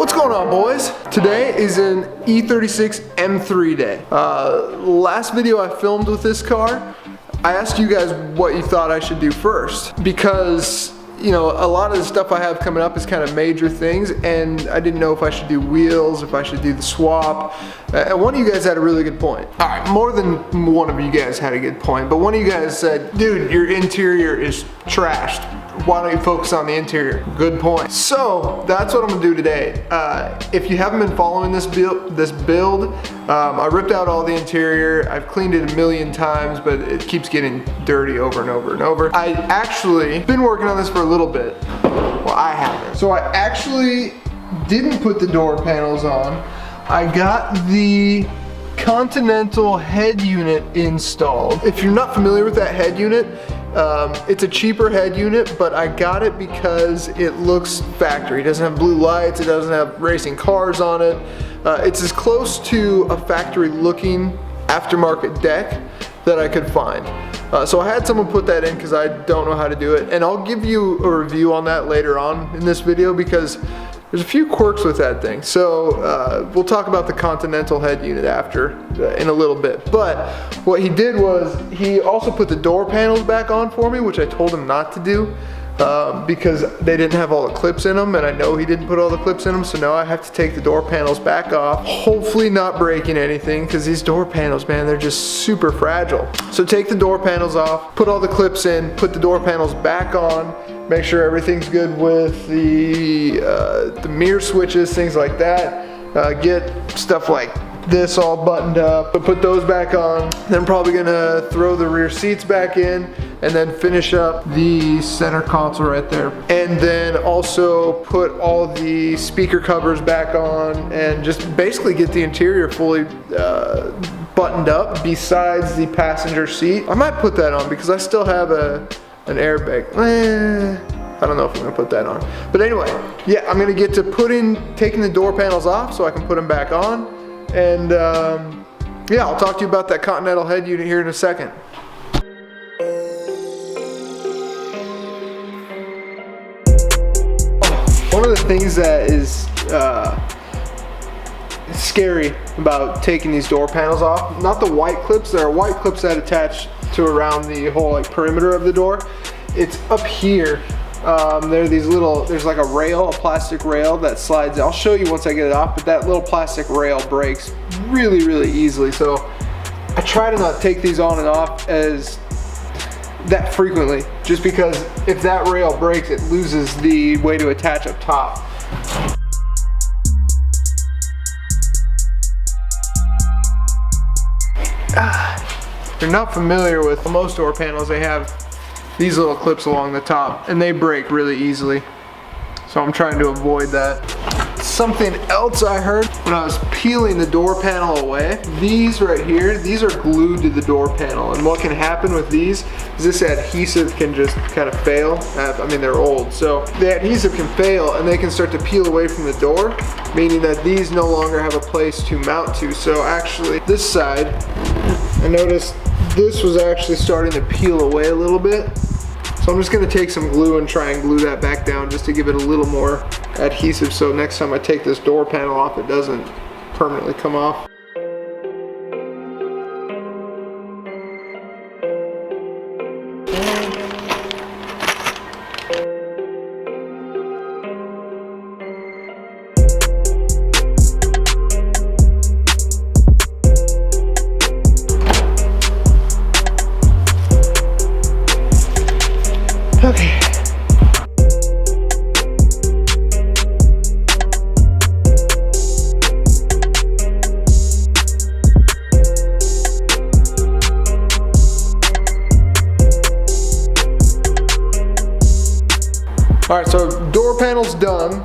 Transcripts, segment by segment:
What's going on, boys? Today is an E36 M3 day. Last video I filmed with this car, I asked you guys what you thought I should do first because, you know, a lot of the stuff I have coming up is kind of major things and I didn't know if I should do wheels, if I should do the swap. And one of you guys had a really good point. All right, more than one of you guys had a good point, but one of you guys said, dude, your interior is trashed. Why don't you focus on the interior? Good point. So that's what I'm gonna do today. If you haven't been following this build, I ripped out all the interior. I've cleaned it a million times, but it keeps getting dirty over and over and over. I actually been working on this for a little bit. Well, I haven't. So I actually didn't put the door panels on. I got the Continental head unit installed. If you're not familiar with that head unit, it's a cheaper head unit, but I got it because it looks factory. It doesn't have blue lights, it doesn't have racing cars on it. It's as close to a factory looking aftermarket deck that I could find. So I had someone put that in because I don't know how to do it, and I'll give you a review on that later on in this video because there's a few quirks with that thing. So we'll talk about the Continental head unit after in a little bit. But what he did was he also put the door panels back on for me, which I told him not to do because they didn't have all the clips in them, and I know he didn't put all the clips in them, so now I have to take the door panels back off, hopefully not breaking anything because these door panels, man, they're just super fragile. So take the door panels off, put all the clips in, put the door panels back on, make sure everything's good with the mirror switches, things like that. Get stuff like this all buttoned up, but put those back on. Then probably gonna throw the rear seats back in and then finish up the center console right there. And then also put all the speaker covers back on and just basically get the interior fully buttoned up besides the passenger seat. I might put that on because I still have an airbag. I don't know if I'm gonna put that on. But anyway, yeah, I'm gonna get to taking the door panels off so I can put them back on. And yeah, I'll talk to you about that Continental head unit here in a second. One of the things that is scary about taking these door panels off, not the white clips, there are white clips that attach to around the whole like perimeter of the door. It's up here. There are these little, there's like a rail, a plastic rail that slides. I'll show you once I get it off, but that little plastic rail breaks really, really easily. So I try to not take these on and off as that frequently, just because if that rail breaks, it loses the way to attach up top. If you're not familiar with most door panels, they have these little clips along the top and they break really easily. So I'm trying to avoid that. Something else I heard when I was peeling the door panel away, these right here, these are glued to the door panel, and what can happen with these is this adhesive can just kind of fail. I mean, they're old, so the adhesive can fail and they can start to peel away from the door, meaning that these no longer have a place to mount to. So actually this side, I noticed this was actually starting to peel away a little bit. So I'm just gonna take some glue and try and glue that back down just to give it a little more adhesive, so next time I take this door panel off, it doesn't permanently come off. Okay. All right, so door panel's done.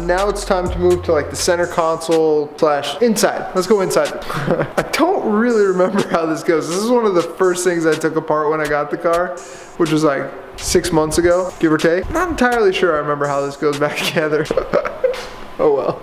Now it's time to move to like the center console slash inside. Let's go inside. I don't really remember how this goes. This is one of the first things I took apart when I got the car, which was like 6 months ago, give or take. Not entirely sure I remember how this goes back together. Oh well.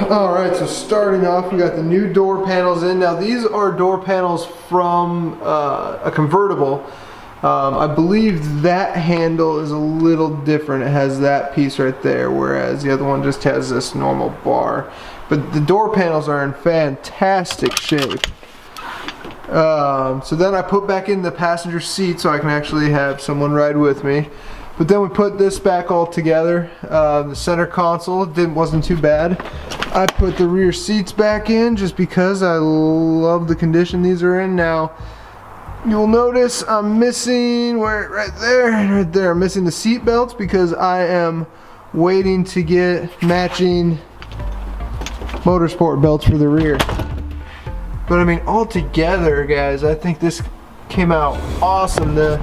Alright, so starting off, we got the new door panels in. Now these are door panels from a convertible. I believe that handle is a little different. It has that piece right there, whereas the other one just has this normal bar. But the door panels are in fantastic shape. So then I put back in the passenger seat so I can actually have someone ride with me. But then we put this back all together. The center console wasn't too bad. I put the rear seats back in just because I love the condition these are in. Now you'll notice I'm missing right there, I'm missing the seat belts because I am waiting to get matching motorsport belts for the rear. But I mean, all together, guys, I think this came out awesome. The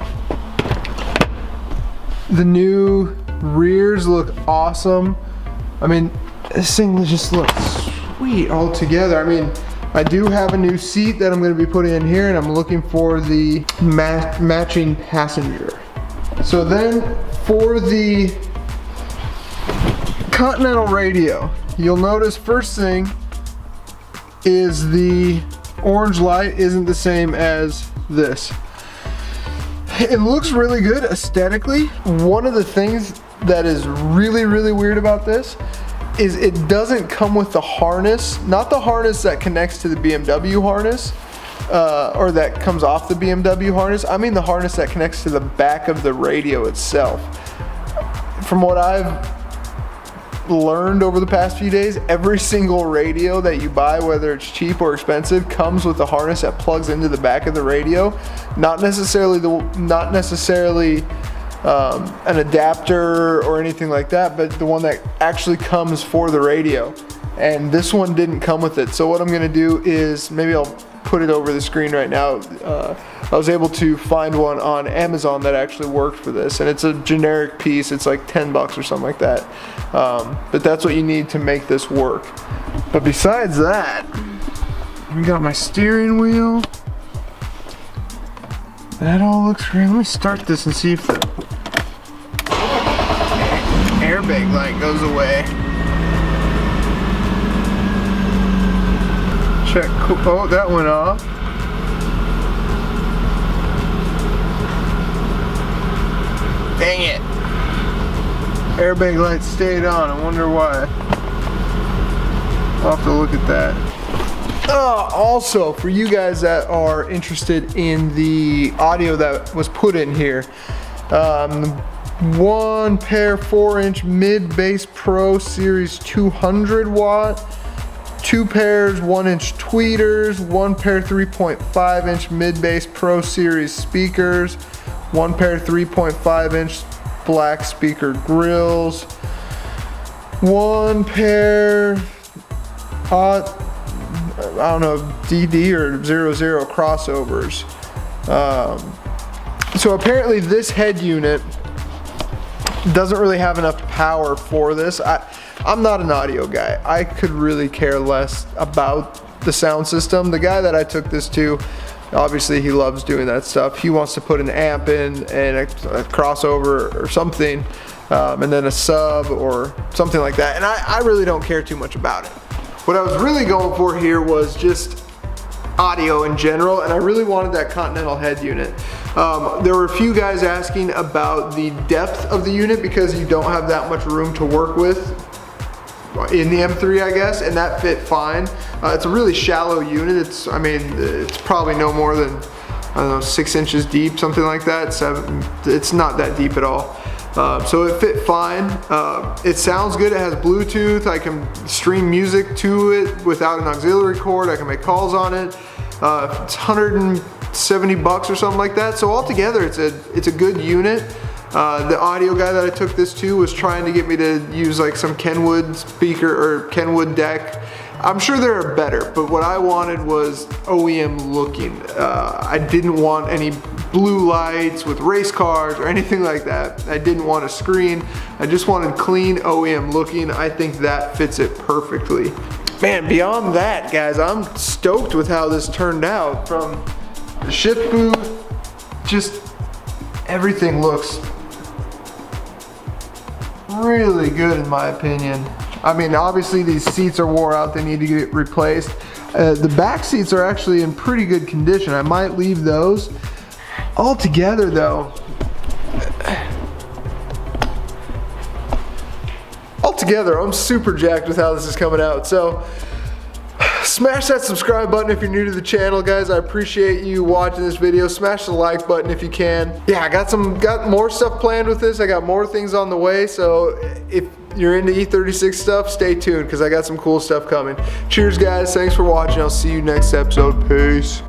new rears look awesome. I mean, this thing just looks sweet all together. I mean, I do have a new seat that I'm going to be putting in here, and I'm looking for the matching passenger. So then for the Continental radio, you'll notice first thing is the orange light isn't the same as this. It looks really good aesthetically. One of the things that is really, really weird about this is it doesn't come with the harness, not the harness that connects to the BMW harness, or that comes off the BMW harness. I mean the harness that connects to the back of the radio itself. From what I've learned over the past few days, every single radio that you buy, whether it's cheap or expensive, comes with a harness that plugs into the back of the radio. Not necessarily an adapter or anything like that, but the one that actually comes for the radio. And this one didn't come with it. So what I'm gonna do is, maybe I'll put it over the screen right now. I was able to find one on Amazon that actually worked for this, and it's a generic piece. It's like 10 bucks or something like that. But that's what you need to make this work. But besides that, we got my steering wheel. That all looks great. Let me start this and see if the airbag light goes away. Check. Oh, that went off. Dang it. Airbag light stayed on. I wonder why. I'll have to look at that. Also, for you guys that are interested in the audio that was put in here, one pair 4-inch mid-bass Pro Series 200 watt, two pairs 1-inch tweeters, one pair 3.5-inch mid-bass Pro Series speakers, one pair 3.5-inch black speaker grills, one pair I don't know, DD or 00 crossovers. So apparently this head unit doesn't really have enough power for this. I'm not an audio guy. I could really care less about the sound system. The guy that I took this to, obviously he loves doing that stuff. He wants to put an amp in and a crossover or something, and then a sub or something like that. And I really don't care too much about it. What I was really going for here was just audio in general, and I really wanted that Continental head unit. There were a few guys asking about the depth of the unit because you don't have that much room to work with in the M3, I guess, and that fit fine. It's a really shallow unit. It's probably no more than, I don't know, 6 inches deep, something like that. It's not that deep at all. So it fit fine. It sounds good. It has Bluetooth. I can stream music to it without an auxiliary cord. I can make calls on it. It's 170 bucks or something like that. So altogether, it's a good unit. The audio guy that I took this to was trying to get me to use like some Kenwood speaker or Kenwood deck. I'm sure there are better, but what I wanted was OEM looking. I didn't want any blue lights with race cars or anything like that. I didn't want a screen. I just wanted clean OEM looking. I think that fits it perfectly. Man, beyond that, guys, I'm stoked with how this turned out. From the shift booth, just everything looks really good in my opinion. I mean, obviously these seats are wore out, they need to get replaced. The back seats are actually in pretty good condition. I might leave those. Altogether though, I'm super jacked with how this is coming out. So smash that subscribe button if you're new to the channel, guys. I appreciate you watching this video. Smash the like button if you can. Yeah, I got more stuff planned with this. I got more things on the way, so if you're into E36 stuff, stay tuned because I got some cool stuff coming. Cheers, guys. Thanks for watching. I'll see you next episode. Peace.